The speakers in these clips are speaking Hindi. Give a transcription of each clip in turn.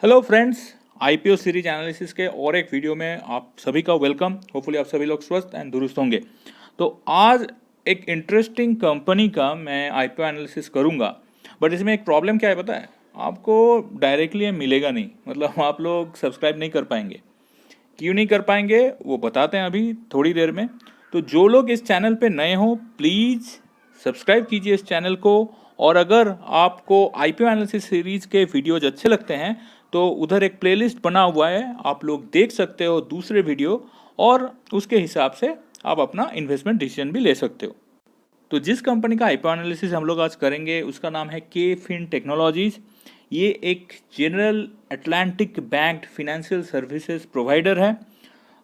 Hello friends, IPO series analysis के और एक वीडियो में आप सभी का वेलकम। होपफुली आप सभी लोग स्वस्थ एंड दुरुस्त होंगे। तो आज एक इंटरेस्टिंग कंपनी का मैं आईपीओ एनालिसिस करूंगा, बट इसमें एक प्रॉब्लम क्या है पता है? आपको डायरेक्टली मिलेगा नहीं, मतलब आप लोग सब्सक्राइब नहीं कर पाएंगे। क्यों नहीं कर पाएंगे वो बताते हैं अभी थोड़ी देर में। तो जो लोग इस चैनल पे नए हो प्लीज़ सब्सक्राइब कीजिए इस चैनल को। और अगर आपको आईपीओ एनालिसिस सीरीज के वीडियोज अच्छे लगते हैं तो उधर एक प्लेलिस्ट बना हुआ है, आप लोग देख सकते हो दूसरे वीडियो, और उसके हिसाब से आप अपना इन्वेस्टमेंट डिसीजन भी ले सकते हो। तो जिस कंपनी का आईपीओ एनालिसिस हम लोग आज करेंगे उसका नाम है के फिन टेक्नोलॉजीज। ये एक General Atlantic banked financial services provider है।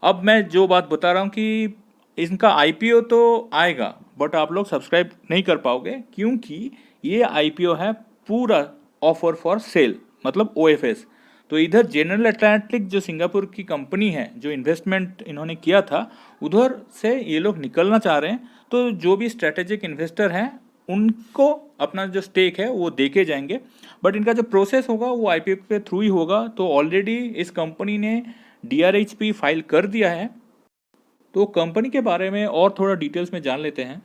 अब मैं जो बात बता रहा हूँ कि इनका आईपीओ तो आएगा, बट आप लोग सब्सक्राइब नहीं कर पाओगे क्योंकि ये आईपीओ है पूरा ऑफर फॉर सेल, मतलब ओएफएस। तो इधर जनरल अटलांटिक जो सिंगापुर की कंपनी है, जो इन्वेस्टमेंट इन्होंने किया था, उधर से ये लोग निकलना चाह रहे हैं। तो जो भी स्ट्रेटेजिक इन्वेस्टर हैं उनको अपना जो स्टेक है वो देके जाएंगे, बट इनका जो प्रोसेस होगा वो आईपीओ के थ्रू ही होगा। तो ऑलरेडी इस कंपनी ने डीआरएचपी फाइल कर दिया है। तो कंपनी के बारे में और थोड़ा डिटेल्स में जान लेते हैं।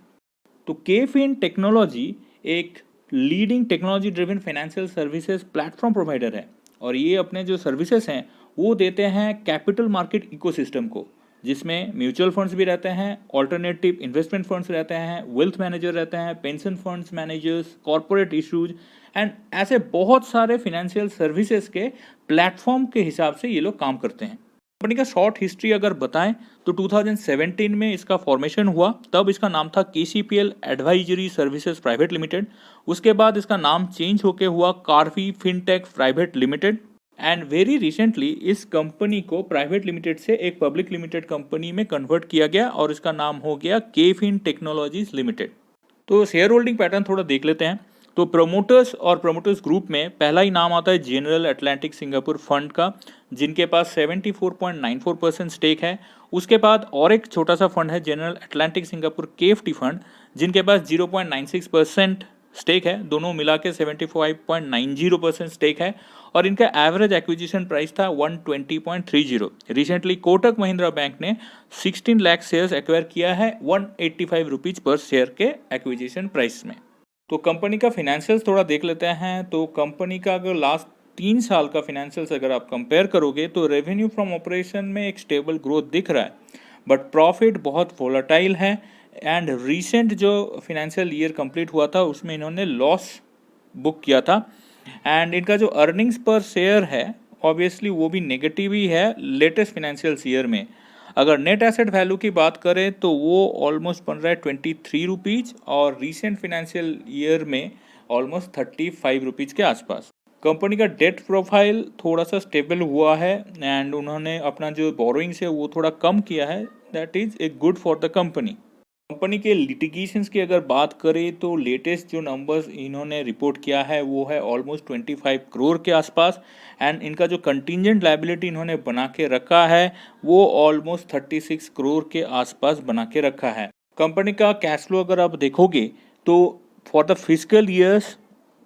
तो केफिन टेक्नोलॉजी एक leading technology driven financial services platform provider है, और ये अपने जो सर्विसेज हैं वो देते हैं कैपिटल मार्केट इकोसिस्टम को, जिसमें म्यूचुअल फंड्स भी रहते हैं, ऑल्टरनेटिव इन्वेस्टमेंट फंड्स रहते हैं, वेल्थ मैनेजर रहते हैं, pension funds managers, corporate issues and ऐसे बहुत सारे फाइनेंशियल सर्विसेज के प्लेटफॉर्म के हिसाब से ये लोग काम करते हैं। कंपनी का शॉर्ट हिस्ट्री अगर बताएं तो 2017 में इसका फॉर्मेशन हुआ, तब इसका नाम था KCPL advisory services private limited. उसके बाद इसका नाम चेंज होके हुआ Karvy fintech private limited, and very recently इस कंपनी को प्राइवेट लिमिटेड से एक पब्लिक लिमिटेड कंपनी में कन्वर्ट किया गया और इसका नाम हो गया केफिन टेक्नोलॉजीज लिमिटेड। तो शेयर होल्डिंग पैटर्न थोड़ा देख लेते हैं। तो प्रोमोटर्स और प्रोमोटर्स ग्रुप में पहला ही नाम आता है जनरल अटलांटिक सिंगापुर फंड का, जिनके पास 74.94% स्टेक है। उसके बाद और एक छोटा सा फंड है general Atlantic Singapore KFT fund, जिनके पास 0.96% स्टेक है। दोनों मिला के 75.90% स्टेक है, और इनका एवरेज एक्विजिशन प्राइस था 120.30। रिसेंटली कोटक महिंद्रा बैंक ने 16 लाख शेयर्स एक्वायर किया है 185 रुपीज़ पर शेयर के एक्विजिशन प्राइस में। तो कंपनी का फिनेंशियल्स थोड़ा देख लेते हैं। तो कंपनी का अगर लास्ट 3 साल का फिनेंशियल्स अगर आप कंपेयर करोगे तो रेवेन्यू फ्रॉम ऑपरेशन में एक स्टेबल ग्रोथ दिख रहा है, बट प्रॉफिट बहुत वोलेटाइल है। एंड रीसेंट जो फिनेंशियल ईयर कंप्लीट हुआ था उसमें इन्होंने लॉस बुक किया था, एंड इनका जो अर्निंग्स पर शेयर है ऑब्वियसली वो भी नेगेटिव ही है लेटेस्ट फिनेंशियल ईयर में। अगर नेट एसेट वैल्यू की बात करें तो वो ऑलमोस्ट बन रहा है 23 रुपीज़, और रीसेंट फिनेंशियल ईयर में ऑलमोस्ट 35 रुपीज़ के आसपास। कंपनी का डेट प्रोफाइल थोड़ा सा स्टेबल हुआ है, एंड उन्होंने अपना जो बोरोइंग्स है वो थोड़ा कम किया है। That is a good for the company. Company के लिटिगेशंस की अगर बात करें तो लेटेस्ट जो नंबर्स इन्होंने रिपोर्ट किया है वो है ऑलमोस्ट 25 करोड़ के आसपास, एंड इनका जो कंटिंजेंट लायबिलिटी इन्होंने बना के रखा है वो ऑलमोस्ट 36 करोड़ के आसपास बना के रखा है। कंपनी का कैश फ्लो अगर आप देखोगे तो for the physical years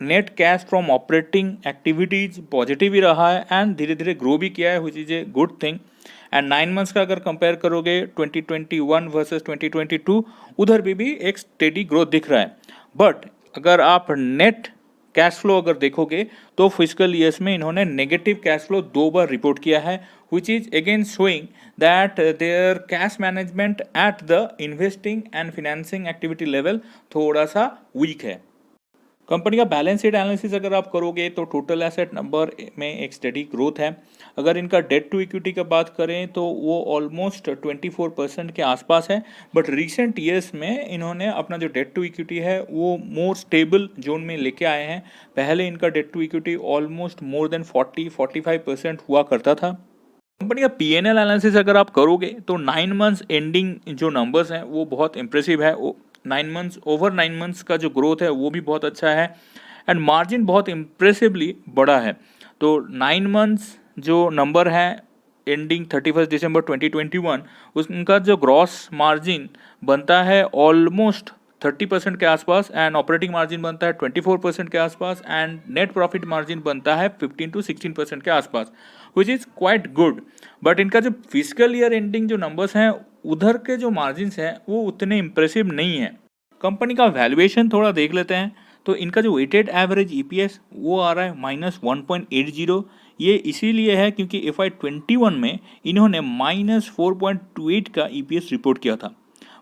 net cash from operating activities positive ही रहा है, एंड धीरे धीरे ग्रो भी किया है, which is a good thing. And 9 months का अगर कंपेयर करोगे 2021 वर्सेस 2022, उधर भी एक स्टेडी ग्रोथ दिख रहा है। बट अगर आप नेट कैश फ्लो अगर देखोगे तो फिजिकल ईयर्स में इन्होंने नेगेटिव कैश फ्लो 2 बार रिपोर्ट किया है, which is again showing that their cash management at the investing and financing activity level थोड़ा सा वीक है। कंपनी का बैलेंस शीट एनालिसिस अगर आप करोगे तो टोटल एसेट नंबर में एक स्टडी ग्रोथ है। अगर इनका डेट टू इक्विटी का बात करें तो वो ऑलमोस्ट 24% के आसपास है, बट रिसेंट ईयर्स में इन्होंने अपना जो डेट टू इक्विटी है वो मोर स्टेबल जोन में लेके आए हैं। पहले इनका debt to equity almost more than 40-45% हुआ करता था। कंपनी का पीएनएल एनालिसिस अगर आप करोगे तो 9 मंथ्स एंडिंग जो नंबर्स हैं वो बहुत इंप्रेसिव है। 9 मंथ्स का जो ग्रोथ है वो भी बहुत अच्छा है, एंड मार्जिन बहुत इम्प्रेसिवली बड़ा है। तो 9 मंथ्स जो नंबर है एंडिंग 31 दिसंबर 2021, उनका जो ग्रॉस मार्जिन बनता है ऑलमोस्ट 30% के आसपास, एंड ऑपरेटिंग मार्जिन बनता है 24% के आसपास, एंड नेट प्रॉफिट मार्जिन बनता है 15 to 16% के आसपास, which is quite good. But इनका जो फिजिकल ईयर एंडिंग जो नंबर्स हैं उधर के जो मार्जिन्स हैं वो उतने इम्प्रेसिव नहीं है. कंपनी का वैल्यूएशन थोड़ा देख लेते हैं. तो इनका जो वेटेड एवरेज ईपीएस वो आ रहा है -1.80. ये इसीलिए है क्योंकि FY21 में इन्होंने -4.28 का ईपीएस रिपोर्ट किया था.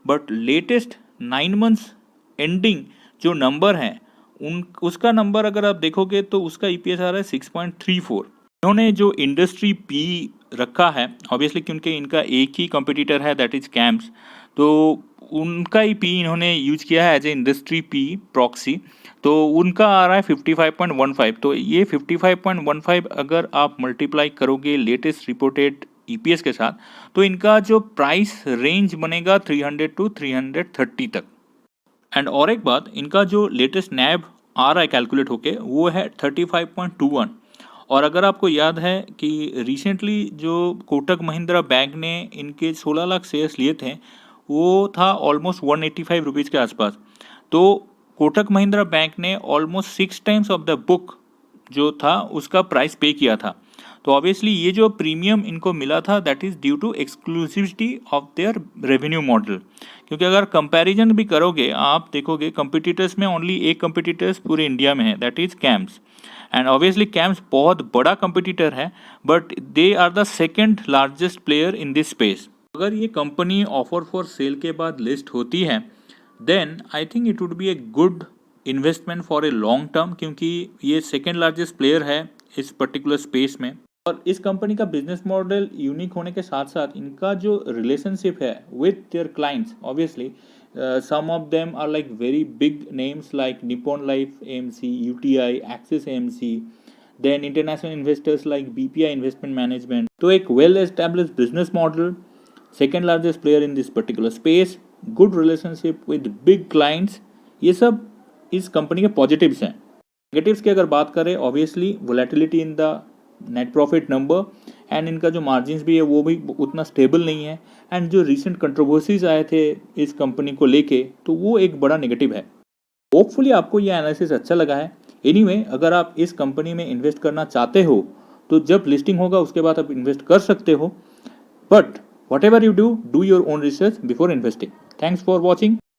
बट लेटेस्ट 9 मंथ्स एंडिंग जो नंबर हैं उन उसका नंबर अगर आप देखोगे तो उसका ईपीएस आ रहा है 6.34. इन्होंने जो इंडस्ट्री पी रखा है ऑब्वियसली क्योंकि इनका एक ही कंपटीटर है दैट इज कैम्स, तो उनका ही पी इन्होंने यूज किया है as a industry P proxy. तो उनका आ रहा है 55.15. तो ये 55.15 अगर आप मल्टीप्लाई करोगे लेटेस्ट रिपोर्टेड ईपीएस के साथ तो इनका जो प्राइस रेंज बनेगा 300 to 330 तक. एंड और एक बात, इनका जो लेटेस्ट नैब आ रहा है कैलकुलेट होके वो है 35.21. और अगर आपको याद है कि रिसेंटली जो कोटक महिंद्रा बैंक ने इनके 16 लाख शेयर्स लिए थे वो था ऑलमोस्ट 185 रुपीज़ के आसपास. तो कोटक महिंद्रा बैंक ने almost 6 times of the book जो था उसका प्राइस पे किया था. तो ऑब्वियसली ये जो प्रीमियम इनको मिला था that is due to exclusivity of their revenue model. क्योंकि अगर कंपैरिजन भी करोगे आप देखोगे कंपिटिटर्स में ओनली एक कंपिटिटर्स पूरे इंडिया में है that is CAMS. And obviously CAMS बहुत बड़ा कंपिटिटर है but they are the second largest player in this space. अगर ये कंपनी ऑफर फॉर सेल के बाद लिस्ट होती है then I think it would be a good investment for a long term क्योंकि ये सेकेंड लार्जेस्ट प्लेयर है इस पर्टिकुलर स्पेस में. और इस कंपनी का बिजनेस मॉडल यूनिक होने के साथ साथ इनका जो रिलेशनशिप है with their clients obviously some of them are like very big names like Nippon Life AMC, UTI, Axis AMC, then international investors like BPI Investment Management. तो एक well established business model, second largest player in this particular space, good relationship with big clients, ये सब इस कंपनी के पॉजिटिव्स हैं. नेगेटिव्स की अगर बात करें obviously volatility in the net profit number and इनका जो मार्जिन्स भी है वो भी उतना स्टेबल नहीं है. एंड जो रिसेंट कंट्रोवर्सीज आए थे इस कंपनी को लेके तो वो एक बड़ा नेगेटिव है. होपफुली आपको ये एनालिसिस अच्छा लगा है. एनीवे अगर आप इस कंपनी में इन्वेस्ट करना चाहते हो तो जब लिस्टिंग होगा उसके बाद आप इन्वेस्ट कर सकते हो. But what ever you do your own research before investing. Thanks for watching.